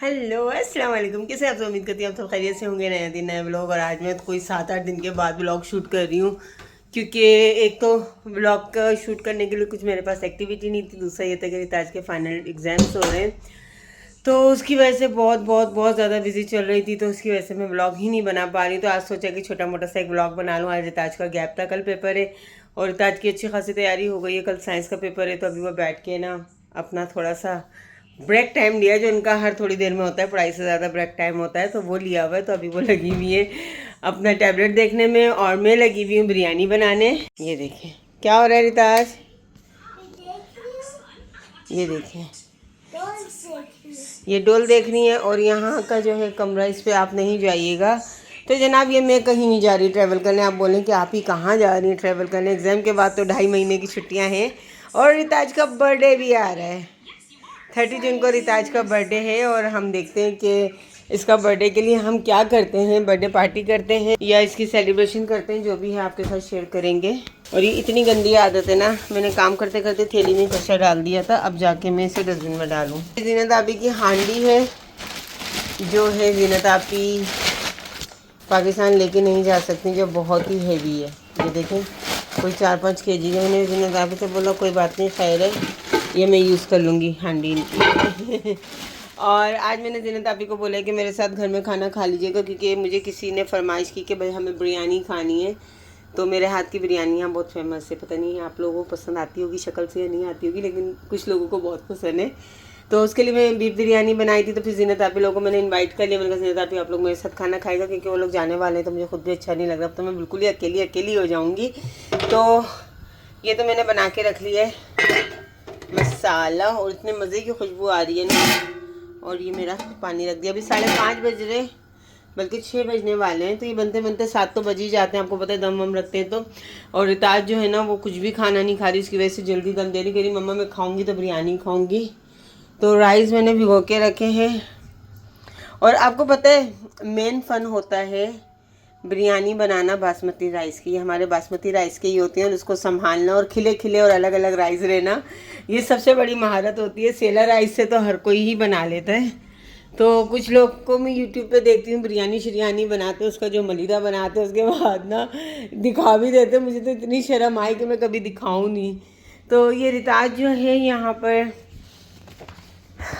Hello अस्सलाम वालेकुम। कैसे आप सब? उम्मीद करती हूँ आप सब खैरियत से होंगे। नया दिन नया व्लॉग। और आज मैं कोई 7-8 दिन के बाद व्लॉग शूट कर रही हूँ, क्योंकि एक तो व्लॉग का शूट करने के लिए कुछ मेरे पास एक्टिविटी नहीं थी, दूसरा ये था कि रिताज के फाइनल एग्जाम्स हो रहे हैं, तो उसकी वजह से बहुत बहुत बहुत ज़्यादा बिजी चल रही थी, तो उसकी वजह से मैं व्लॉग ही नहीं बना पा रही। तो आज सोचा कि छोटा मोटा सा एक व्लॉग बना लूँ। आज रिताज का गैप था, कल पेपर है और रिताज की अच्छी खासी तैयारी हो गई है। कल साइंस का पेपर है, तो अभी वो बैठ के ना अपना थोड़ा सा ब्रेक टाइम लिया, जो उनका हर थोड़ी देर में होता है, पढ़ाई से ज़्यादा ब्रेक टाइम होता है, तो वो लिया हुआ है। तो अभी वो लगी हुई है अपना टैबलेट देखने में और मैं लगी हुई हूँ बिरयानी बनाने। ये देखें क्या हो रहा है रिताज, ये देखें ये डोल देख रही है। और यहाँ का जो है कमरा, इस पर आप नहीं जाइएगा। तो जनाब ये मैं कहीं नहीं जा रही ट्रैवल करने। आप बोलें कि आप ही कहाँ जा रही हैं ट्रैवल करने? एग्ज़ाम के बाद तो 2.5 महीने की छुट्टियाँ हैं और रिताज का बर्थडे भी आ रहा है। 30 जून को रिताज का बर्थडे है और हम देखते हैं कि इसका बर्थडे के लिए हम क्या करते हैं, बर्थडे पार्टी करते हैं या इसकी सेलिब्रेशन करते हैं, जो भी है आपके साथ शेयर करेंगे। और ये इतनी गंदी आदत है ना, मैंने काम करते करते थैली में कचरा डाल दिया था, अब जाके मैं इसे डस्टबिन में डालूँ। जीनत आपी की हांडी है, जो है जीनत आपी पाकिस्तान लेके नहीं जा सकती, जो बहुत ही हैवी है। ये देखें कोई 4-5 kg है। मैंने जीनत आपी से बोला कोई बात नहीं, खैर है, ये मैं यूज़ कर लूँगी हांडी और आज मैंने जीनत आपी को बोला कि मेरे साथ घर में खाना खा लीजिएगा, क्योंकि मुझे किसी ने फरमाइश की कि भाई हमें बिरयानी खानी है। तो मेरे हाथ की बिरयानी यहाँ बहुत फेमस है, पता नहीं आप लोगों को पसंद आती होगी शक्ल से या नहीं आती होगी, लेकिन कुछ लोगों को बहुत पसंद है। तो उसके लिए मैं बीफ बिरयानी बनाई थी। तो फिर जीनत आपी लोगों को मैंने इनवाइट कर लिया। मैंने कहा जीनत आपी आप लोग मेरे साथ खाना खाएगा, क्योंकि वो लोग जाने वाले हैं, तो मुझे खुद भी अच्छा नहीं लग रहा। अब तो मैं बिल्कुल ही अकेली हो जाऊँगी। तो ये तो मैंने बना के रख लिया है मसाला, और इतने मज़े की खुशबू आ रही है ना। और ये मेरा पानी रख दिया। अभी 5:30 बज रहे, बल्कि 6 बजने वाले हैं। तो ये बनते बनते 7 तो बज ही जाते हैं, आपको पता है, दम वम रखते हैं तो। और रिताज जो है ना वो कुछ भी खाना नहीं खा रही, उसकी वजह से जल्दी दम दे रही, कह रही मम्मा मैं खाऊंगी तो बिरयानी खाऊंगी। तो राइस मैंने भिगो के रखे हैं। और आपको पता है मेन फ़न होता है बिरयानी बनाना बासमती राइस की। हमारे बासमती राइस के ही होते हैं, और उसको संभालना और खिले खिले और अलग अलग राइस रहना, ये सबसे बड़ी महारत होती है। सेला राइस से तो हर कोई ही बना लेता है। तो कुछ लोग को मैं यूट्यूब पे देखती हूँ बिरयानी शिरयानी बनाते, उसका जो मलीदा बनाते उसके बाद ना दिखा भी देते। मुझे तो इतनी शर्म आई कि मैं कभी दिखाऊँ नहीं। तो ये रिताज जो है यहाँ पर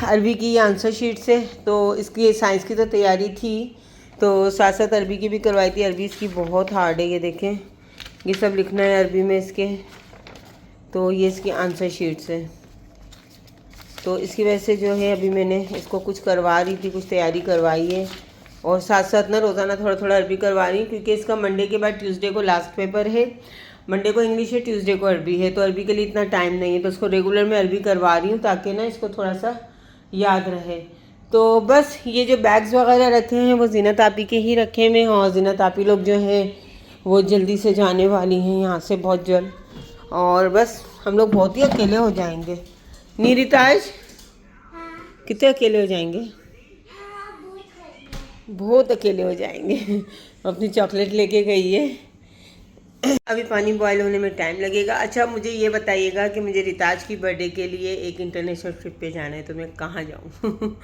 अरबी की आंसर शीट से, तो इसकी साइंस की तो तैयारी थी, तो साथ साथ अरबी की भी करवाई थी। अरबी इसकी बहुत हार्ड है, ये देखें ये सब लिखना है अरबी में इसके। तो ये इसकी आंसर शीट्स है। तो इसकी वजह से जो है अभी मैंने इसको कुछ करवा रही थी, कुछ तैयारी करवाई है, और साथ साथ ना रोज़ाना थोड़ा थोड़ा अरबी करवा रही हूँ, क्योंकि इसका मंडे के बाद ट्यूसडे को लास्ट पेपर है। मंडे को इंग्लिश है, ट्यूसडे को अरबी है, तो अरबी के लिए इतना टाइम नहीं है, तो उसको रेगुलर में अरबी करवा रही हूँ ताकि ना इसको थोड़ा सा याद रहे। तो बस ये जो बैग्स वगैरह रखे हैं वो जीनत आपी के ही रखे हुए हैं, और जीनत आपी लोग जो हैं वो जल्दी से जाने वाली हैं यहाँ से, बहुत जल्द। और बस हम लोग बहुत ही अकेले हो जाएंगे। नी रिताज, कितने अकेले हो जाएंगे? बहुत अकेले हो जाएंगे अपनी चॉकलेट लेके गई है। अभी पानी बॉयल होने में टाइम लगेगा। अच्छा मुझे ये बताइएगा कि मुझे रिताज की बर्थडे के लिए एक इंटरनेशनल ट्रिप पे जाना है, तो मैं कहाँ जाऊँ?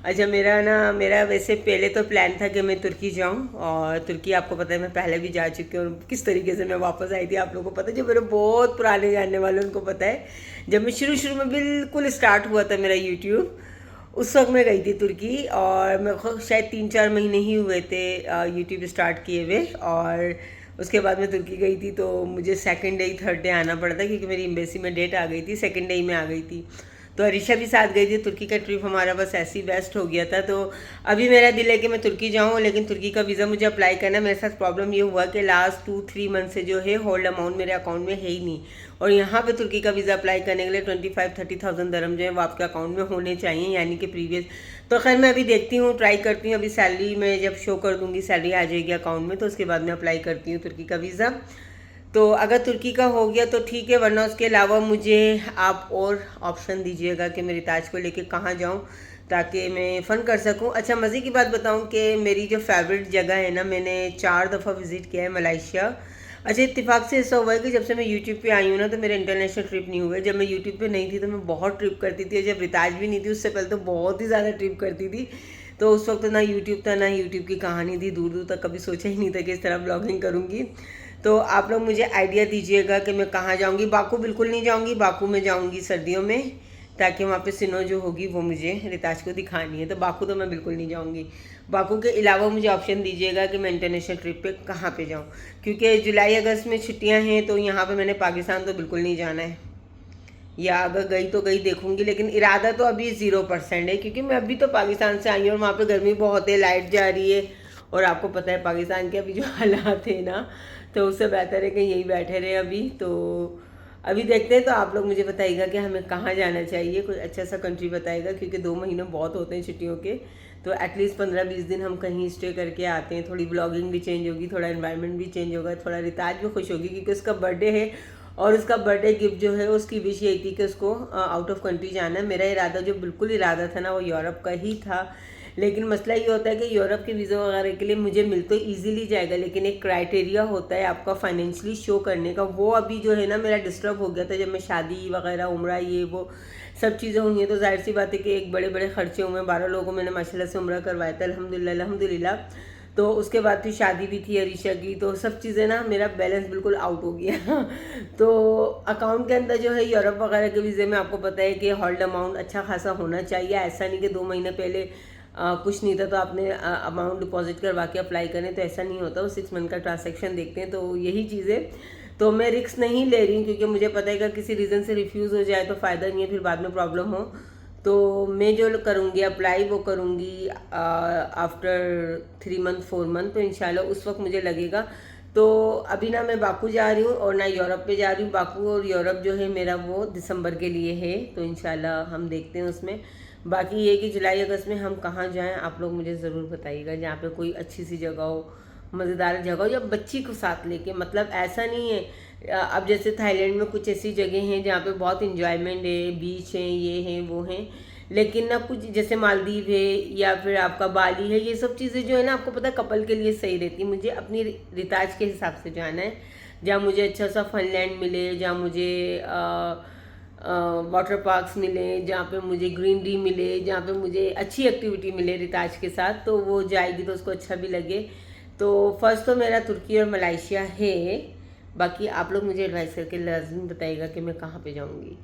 अच्छा मेरा वैसे पहले तो प्लान था कि मैं तुर्की जाऊँ, और तुर्की आपको पता है मैं पहले भी जा चुकी हूँ, और किस तरीके से मैं वापस आई थी आप लोगों को पता है। जो मेरे बहुत पुराने जानने वाले उनको पता है, जब मैं शुरू में बिल्कुल स्टार्ट हुआ था मेरा यूट्यूब, उस वक्त मैं गई थी तुर्की। और मेरे को शायद 3-4 महीने ही हुए थे यूट्यूब स्टार्ट किए हुए, और उसके बाद मैं तुर्की गई थी। तो मुझे सेकंड डे 3rd डे आना पड़ा था, क्योंकि मेरी एम्बेसी में डेट आ गई थी, सेकंड डे ही मैं आ गई थी। तो अरिशा भी साथ गई थी। तुर्की का ट्रिप हमारा बस ऐसे ही बेस्ट हो गया था। तो अभी मेरा दिल है कि मैं तुर्की जाऊँ, लेकिन तुर्की का वीज़ा मुझे अप्लाई करना। मेरे साथ प्रॉब्लम ये हुआ कि लास्ट 2-3 मंथ से जो है होल्ड अमाउंट मेरे अकाउंट में है ही नहीं, और यहाँ पे तुर्की का वीज़ा अप्लाई करने के लिए 25-30,000 दरम जो है वो आपके अकाउंट में होने चाहिए, यानी कि प्रीवियस। तो खैर मैं अभी देखती हूँ, ट्राई करती हूँ। अभी सैलरी में जब शो कर दूँगी, सैलरी आ जाएगी अकाउंट में, तो उसके बाद मैं अप्लाई करती हूँ तुर्की का वीज़ा। तो अगर तुर्की का हो गया तो ठीक है, वरना उसके अलावा मुझे आप और ऑप्शन दीजिएगा कि मैं रिताज को लेके कहाँ जाऊँ, ताकि मैं फ़न कर सकूँ। अच्छा मज़े की बात बताऊँ कि मेरी जो फेवरेट जगह है ना, मैंने 4 दफ़ा विज़िट किया है मलेशिया। अच्छा, इत्तेफाक से ऐसा हुआ है कि जब से मैं यूट्यूब पे आई हूँ ना, तो मेरा इंटरनेशनल ट्रिप नहीं हुआ है। जब मैं यूट्यूब पे नहीं थी तो मैं बहुत ट्रिप करती थी, और जब रिताज भी नहीं थी उससे पहले तो बहुत ही ज़्यादा ट्रिप करती थी। तो उस वक्त ना यूट्यूब था, ना यूट्यूब की कहानी थी, दूर दूर तक कभी सोचा ही नहीं था कि इस तरह ब्लॉगिंग करूँगी। तो आप लोग मुझे आइडिया दीजिएगा कि मैं कहाँ जाऊँगी। बाकू बिल्कुल नहीं जाऊँगी, बाकू में जाऊँगी सर्दियों में, ताकि वहाँ पे सिनो जो होगी वो मुझे रिताज को दिखानी है। तो बाकू तो मैं बिल्कुल नहीं जाऊँगी। बाकू के अलावा मुझे ऑप्शन दीजिएगा कि मैं इंटरनेशनल ट्रिप पे कहाँ पे जाऊँ, क्योंकि जुलाई अगस्त में छुट्टियाँ हैं। तो यहाँ पे मैंने पाकिस्तान तो बिल्कुल नहीं जाना है, या अगर गई तो गई देखूंगी, लेकिन इरादा तो अभी 0% है, क्योंकि मैं अभी तो पाकिस्तान से आई हूँ और वहाँ पे गर्मी बहुत है, लाइट जा रही है, और आपको पता है पाकिस्तान के अभी जो हालात है ना, तो उससे बेहतर है कि यहीं बैठे रहे अभी। तो अभी देखते हैं। तो आप लोग मुझे बताइएगा कि हमें कहाँ जाना चाहिए, कोई अच्छा सा कंट्री बताइएगा, क्योंकि 2 महीने बहुत होते हैं छुट्टियों के। तो एटलीस्ट 15-20 दिन हम कहीं स्टे करके आते हैं, थोड़ी ब्लॉगिंग भी चेंज होगी, थोड़ा एनवायरनमेंट भी चेंज होगा, थोड़ा रिताज भी खुश होगी, क्योंकि उसका बर्थडे है, और उसका बर्थडे गिफ्ट जो है उसकी विश यही थी कि उसको आउट ऑफ कंट्री जाना है। मेरा इरादा, जो बिल्कुल इरादा था ना, वो यूरोप का ही था। लेकिन मसला ये होता है कि यूरोप के वीज़ा वगैरह के लिए मुझे मिल तो ईजीली जाएगा, लेकिन एक क्राइटेरिया होता है आपका फाइनेंशियली शो करने का, वो अभी जो है ना मेरा डिस्टर्ब हो गया था। जब मैं शादी वगैरह, उम्रा, ये वो सब चीज़ें हुई हैं, तो जाहिर सी बात है कि एक बड़े बड़े खर्चे हुए हैं। 12 लोगों को मैंने माशाल्लाह से उम्रा करवाया था, अल्हम्दुलिल्लाह अल्हम्दुलिल्लाह। तो उसके बाद फिर शादी भी थी अरीशा की, तो सब चीज़ें ना, मेरा बैलेंस बिल्कुल आउट हो गया। तो अकाउंट के अंदर जो है यूरोप वगैरह के वीज़े में आपको पता है कि होल्ड अमाउंट अच्छा खासा होना चाहिए। ऐसा नहीं कि 2 महीने पहले कुछ नहीं था तो आपने अमाउंट डिपॉजिट करवा के अप्लाई करें, तो ऐसा नहीं होता। वो 6 मंथ का ट्रांसैक्शन देखते हैं। तो यही चीज़ें, तो मैं रिस्क नहीं ले रही हूँ, क्योंकि मुझे पता है कि किसी रीज़न से रिफ्यूज़ हो जाए तो फ़ायदा नहीं है, फिर बाद में प्रॉब्लम हो। तो मैं जो करूँगी अप्लाई, वो करूँगी आफ्टर 3 मंथ 4 मंथ, तो इंशाल्लाह उस वक्त मुझे लगेगा। तो अभी ना मैं बाकू जा रही हूँ और ना यूरोप पे जा रही हूँ। बाकू और यूरोप जो है मेरा वो दिसंबर के लिए है, तो इंशाल्लाह हम देखते हैं उसमें। बाकी ये कि जुलाई अगस्त में हम कहाँ जाएं, आप लोग मुझे ज़रूर बताइएगा, जहाँ पे कोई अच्छी सी जगह हो, मज़ेदार जगह हो, या बच्ची को साथ लेके। मतलब ऐसा नहीं है, अब जैसे थाईलैंड में कुछ ऐसी जगह हैं जहाँ पे बहुत इंजॉयमेंट है, बीच हैं, ये हैं, वो हैं, लेकिन ना कुछ जैसे मालदीव है या फिर आपका बाली है, ये सब चीज़ें जो है ना, आपको पता है कपल के लिए सही रहती है। मुझे अपनी रिताज के हिसाब से जाना है, जहाँ मुझे अच्छा सा फनलैंड मिले, जहाँ मुझे वाटर पार्क्स मिले, जहाँ पे मुझे ग्रीनरी मिले, जहाँ पे मुझे अच्छी एक्टिविटी मिले रिताज के साथ। तो वो जाएगी तो उसको अच्छा भी लगे। तो फर्स्ट तो मेरा तुर्की और मलेशिया है। बाकी आप लोग मुझे एडवाइस करके लाजमी बताइएगा कि मैं कहाँ पे जाऊँगी।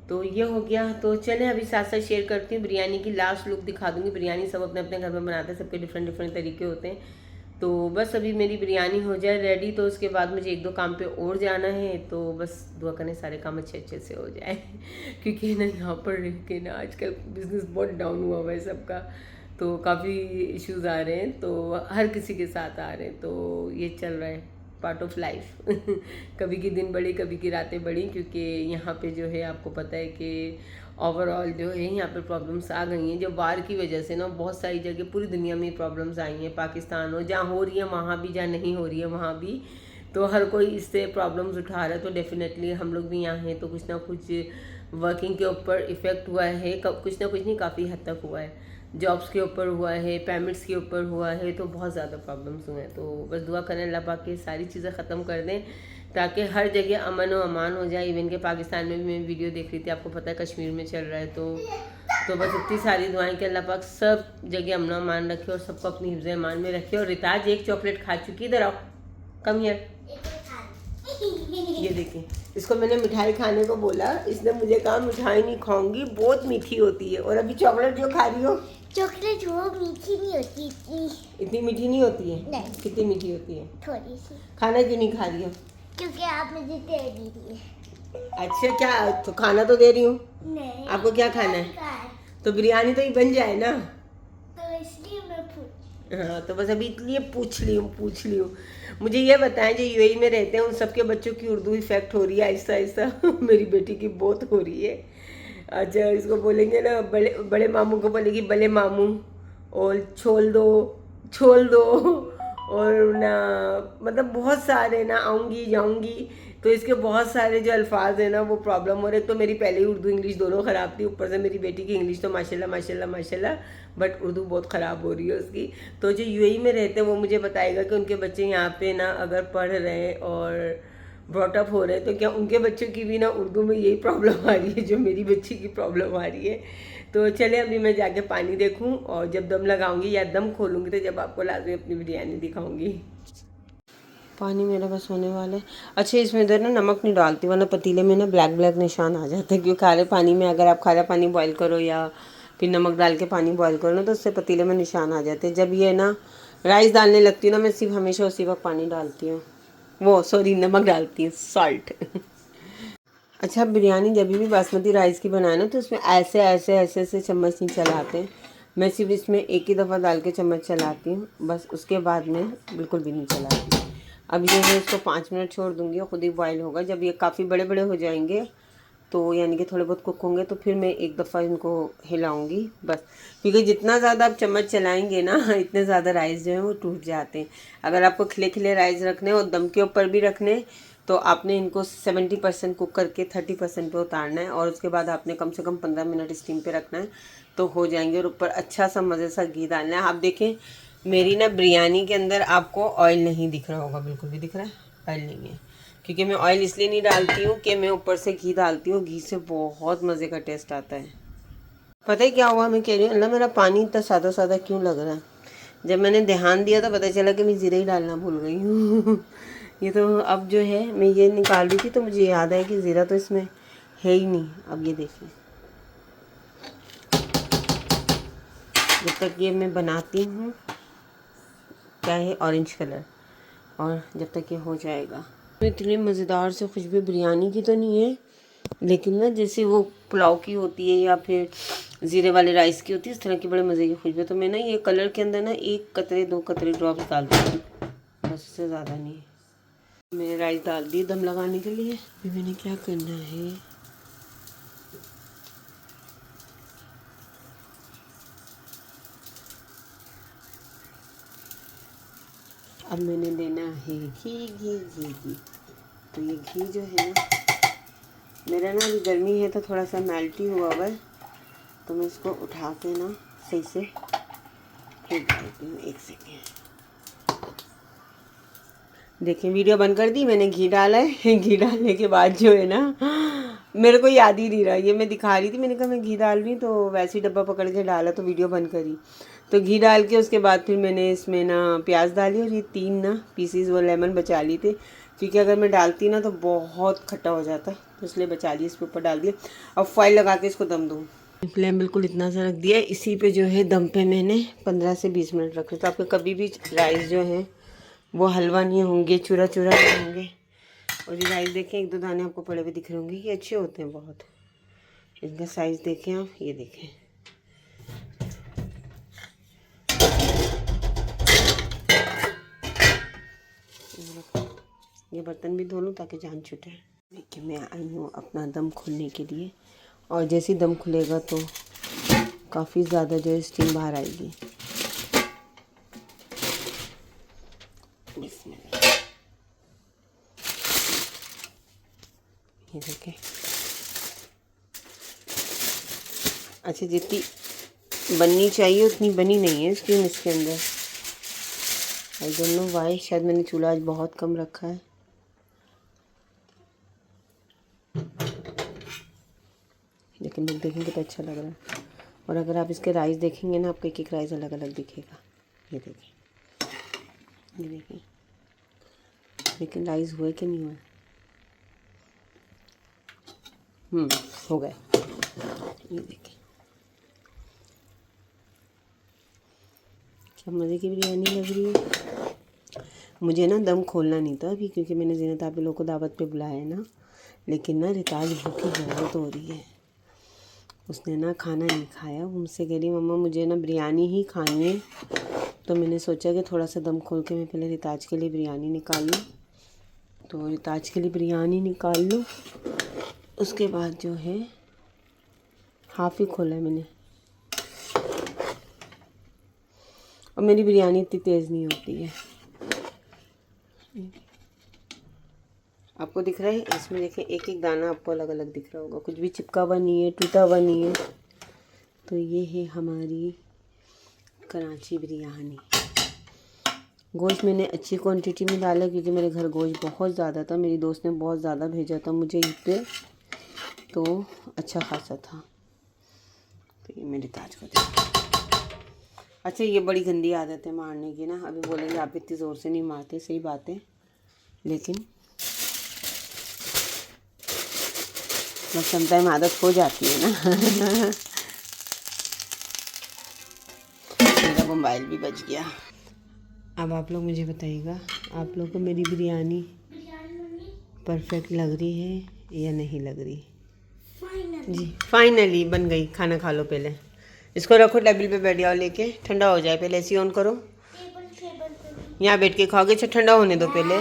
तो ये हो गया। तो चलें अभी साथ साथ शेयर करती हूँ, बिरयानी की लास्ट लुक दिखा दूँगी। बिरयानी सब अपने अपने घर में बनाते हैं, सबके डिफरेंट डिफरेंट तरीके होते हैं। तो बस अभी मेरी बिरयानी हो जाए रेडी, तो उसके बाद मुझे 1-2 काम पे और जाना है। तो बस दुआ करें सारे काम अच्छे अच्छे से हो जाए। क्योंकि ना यहाँ पर रह के ना आजकल बिज़नेस बहुत डाउन हुआ हुआ है सबका, तो काफ़ी इश्यूज़ आ रहे हैं, तो हर किसी के साथ आ रहे हैं। तो ये चल रहा है, पार्ट ऑफ लाइफ। कभी की दिन बड़ी, कभी की रातें बड़ी, क्योंकि यहाँ पे जो है आपको पता है कि ओवरऑल जो है यहाँ पे प्रॉब्लम्स आ गई हैं। जो वार की वजह से ना बहुत सारी जगह पूरी दुनिया में प्रॉब्लम्स आई हैं। पाकिस्तान हो, जहाँ हो रही है वहाँ भी, जहाँ नहीं हो रही है वहाँ भी, तो हर कोई इससे प्रॉब्लम्स उठा रहा है। तो डेफिनेटली हम लोग भी यहाँ हैं, तो कुछ ना कुछ वर्किंग के ऊपर इफ़ेक्ट हुआ है, कुछ ना कुछ नहीं, काफ़ी हद तक हुआ है। जॉब्स के ऊपर हुआ है, पेमेंट्स के ऊपर हुआ है, तो बहुत ज़्यादा प्रॉब्लम्स हुए हैं। तो बस दुआ करें अल्लाह पाक के सारी चीज़ें ख़त्म कर दें, ताकि हर जगह अमन व अमान हो जाए। इवन के पाकिस्तान में भी मैं वीडियो देख रही थी, आपको पता है कश्मीर में चल रहा है। तो बस इतनी सारी दुआएं कि अल्लाह पाक सब जगह अमन अमान रखे और सबको अपनी हिफ्ज़ ईमान में रखे। और रिताज एक चॉकलेट खा चुकी, इधर आओ, कम हियर। ये देखिए, इसको मैंने मिठाई खाने को बोला, इसने मुझे कहा मिठाई नहीं खाऊंगी, बहुत मीठी होती है। और अभी चॉकलेट जो खा रही हो, चॉकलेट वो मीठी नहीं होती इतनी मीठी नहीं होती है। नहीं। कितनी मीठी होती है? थोड़ी सी। खाना क्यों नहीं खा रही हो? क्योंकि आप मुझे दे दी थी। अच्छा, क्या तो खाना तो दे रही हूँ। नहीं, आपको क्या खाना है? तो बिरयानी तो ही बन जाए ना। तो इसलिए मैं हाँ, तो बस अभी इसलिए पूछ ली हूँ। मुझे ये बताएं, जो यूएई में रहते हैं उन सबके बच्चों की उर्दू इफेक्ट हो रही है आहिस्ता आहिस्ता। मेरी बेटी की बहुत हो रही है। अच्छा, इसको बोलेंगे ना, बड़े बड़े मामू को बोलेगी बड़े मामू, और छोल दो, और ना मतलब बहुत सारे ना, आऊँगी जाऊँगी, तो इसके बहुत सारे जो अल्फाज हैं ना वो प्रॉब्लम हो रहे। तो मेरी पहले ही उर्दू इंग्लिश दोनों ख़राब थी, ऊपर से मेरी बेटी की इंग्लिश तो माशाल्लाह माशाल्लाह माशाल्लाह, बट उर्दू बहुत ख़राब हो रही है उसकी। तो जो यूएई में रहते हैं वो मुझे बताएगा कि उनके बच्चे यहाँ पे ना अगर पढ़ रहे हैं और ब्रॉटअप हो रहे हैं तो क्या उनके बच्चों की भी ना उर्दू में यही प्रॉब्लम आ रही है जो मेरी बच्ची की प्रॉब्लम आ रही है। तो चले अभी मैं जाके पानी देखूं और जब दम लगाऊंगी या दम खोलूंगी तो जब आपको लाजमी अपनी बिरयानी दिखाऊंगी। पानी मेरा बस होने वाला है। अच्छा, इसमें इधर ना नमक नहीं डालती वरना पतीले में ना ब्लैक ब्लैक निशान आ जाते हैं, क्योंकि खारे पानी में अगर आप खारा पानी बॉईल करो या फिर नमक डाल के पानी बॉईल करो ना तो उससे पतीले में निशान आ जाते हैं। जब ये ना राइस डालने लगती हूँ ना मैं सिर्फ हमेशा उसी वक्त पानी डालती हूँ, वो सॉरी नमक डालती हूँ, सॉल्ट। अच्छा, बिरयानी जब भी बासमती राइस की बनाए ना तो उसमें ऐसे ऐसे ऐसे ऐसे चम्मच नहीं चलाते हैं। मैं सिर्फ इसमें एक ही दफ़ा डाल के चम्मच चलाती हूँ बस, उसके बाद में बिल्कुल भी नहीं चलाती। अब ये मैं इसको 5 मिनट छोड़ दूँगी और ख़ुद ही बॉयल होगा। जब ये काफ़ी बड़े बड़े हो जाएंगे तो यानी कि थोड़े बहुत कुक होंगे तो फिर मैं एक दफ़ा इनको हिलाऊंगी बस, क्योंकि जितना ज़्यादा आप चम्मच चलाएंगे ना इतने ज़्यादा राइस जो है वो टूट जाते हैं। अगर आपको खिले खिले राइस रखने और दम के ऊपर भी रखने तो आपने इनको 70% कुक करके 30% पे उतारना है और उसके बाद आपने कम से कम 15 मिनट स्टीम पे रखना है तो हो जाएंगे। और ऊपर अच्छा सा मज़े सा घी डालना है। आप देखें मेरी ना बिरयानी के अंदर आपको ऑयल नहीं दिख रहा होगा, बिल्कुल भी दिख रहा है ऑयल नहीं है, क्योंकि मैं ऑयल इसलिए नहीं डालती हूँ कि मैं ऊपर से घी डालती हूँ, घी से बहुत मज़े का टेस्ट आता है। पता है क्या हुआ, मैं कह रही हूँ अल्लाह मेरा पानी इतना सादा सादा क्यों लग रहा है। जब मैंने ध्यान दिया तो पता चला कि मैं ज़ीरा ही डालना भूल गई हूँ। ये तो अब जो है मैं ये निकाल रही थी तो मुझे याद है कि ज़ीरा तो इसमें है ही नहीं। अब ये देखिए, जब तक ये मैं बनाती हूँ क्या है ऑरेंज कलर, और जब तक ये हो जाएगा इतनी मज़ेदार से खुशबू बिरयानी की तो नहीं है, लेकिन ना जैसे वो पुलाव की होती है या फिर ज़ीरे वाले राइस की होती है इस तरह की बड़े मज़े की खुशबू। तो मैं ना ये कलर के अंदर ना 1 कतरे 2 कतरे ड्रॉप्स डाल दूँगी बस, उससे ज़्यादा नहीं। मैंने राइस डाल दी दम लगाने के लिए। अभी मैंने क्या करना है, अब मैंने देना है घी घी घी घी। तो ये घी जो है ना मेरा ना अभी गर्मी है तो थोड़ा सा मेल्टी हुआ हुआ है, तो मैं इसको उठा के ना सही से फिर डालती हूँ। 1 सेकेंड, देखिए वीडियो बंद कर दी, मैंने घी डाला है। घी डालने के बाद जो है ना मेरे को याद ही नहीं रहा, ये मैं दिखा रही थी, मैंने कहा मैं घी डाल रही तो वैसे ही डब्बा पकड़ के डाला तो वीडियो बंद करी। तो घी डाल के उसके बाद फिर मैंने इसमें ना प्याज डाली और ये 3 ना पीसीज वो लेमन बचा ली थे, क्योंकि अगर मैं डालती ना तो बहुत खट्टा हो जाता, तो इसलिए बचा ली, इसके ऊपर डाल दिया। अब फॉइल लगा के इसको दम दूँ। फ्लेम बिल्कुल इतना सा रख दिया, इसी पे जो है दम पे मैंने 15 से 20 मिनट रखे। तो आपके कभी भी राइस जो है वो हलवा नहीं होंगे, चूरा चूरा नहीं होंगे। और ये राइस देखें 1-2 दाने आपको पड़े हुए दिख रहे होंगे, ये अच्छे होते हैं बहुत। इनका साइज़ देखें आप, ये देखें, ये बर्तन भी धो लूँ ताकि जान छूटे। देखिए मैं आई हूँ अपना दम खोलने के लिए, और जैसे दम खुलेगा तो काफ़ी ज़्यादा जो है स्टीम बाहर आएगी। ये देखें, अच्छा जितनी बननी चाहिए उतनी बनी नहीं है स्टीम इसके अंदर। आई डोंट नो वाई, शायद मैंने चूल्हा आज बहुत कम रखा है। लेकिन लोग देखेंगे तो अच्छा लग रहा है। और अगर आप इसके राइस देखेंगे ना आपको एक एक राइस अलग अलग दिखेगा। ये देखिए, ये देखिए, लेकिन राइस हुए कि नहीं हुए? हो गए। ये देखिए क्या मज़े की बिरयानी लग रही है। मुझे ना दम खोलना नहीं था अभी, क्योंकि मैंने ज़ीनत आप लोगों को दावत पे बुलाया है ना, लेकिन ना रिताज भूखी बहुत हो रही है। उसने ना खाना नहीं खाया, वो मुझसे कह रही मम्मा मुझे ना बिरयानी ही खानी है। तो मैंने सोचा कि थोड़ा सा दम खोल के मैं पहले रिताज के लिए बिरयानी निकाल लूँ। तो रिताज के लिए बिरयानी निकाल लूँ, उसके बाद जो है हाफ़ ही खोला है मैंने। और मेरी बिरयानी इतनी तेज़ नहीं होती है। आपको दिख रहा है इसमें, देखें एक एक दाना आपको अलग अलग दिख रहा होगा, कुछ भी चिपका हुआ नहीं है, टूटा हुआ नहीं है। तो ये है हमारी कराची बिरयानी। गोश्त मैंने अच्छी क्वांटिटी में डाला क्योंकि मेरे घर गोश्त बहुत ज़्यादा था, मेरी दोस्त ने बहुत ज़्यादा भेजा था मुझे ईद पे, तो अच्छा खासा था। तो ये मेरे ताज को देखो। अच्छा ये बड़ी गंदी आदत है मारने की ना, अभी बोलेंगे आप इतनी ज़ोर से नहीं मारते, सही बात है, लेकिन बस समटाइम आदत हो जाती है ना। मेरा मोबाइल भी बच गया। अब आप लोग मुझे बताइएगा, आप लोग को मेरी बिरयानी परफेक्ट लग रही है या नहीं लग रही? जी फाइनली बन गई। खाना खा लो पहले, इसको रखो टेबल पे बैठ जाओ लेके, ठंडा हो जाए पहले, ऐसे ऑन करो, यहाँ बैठ के खाओगे, अच्छा ठंडा होने दो पहले।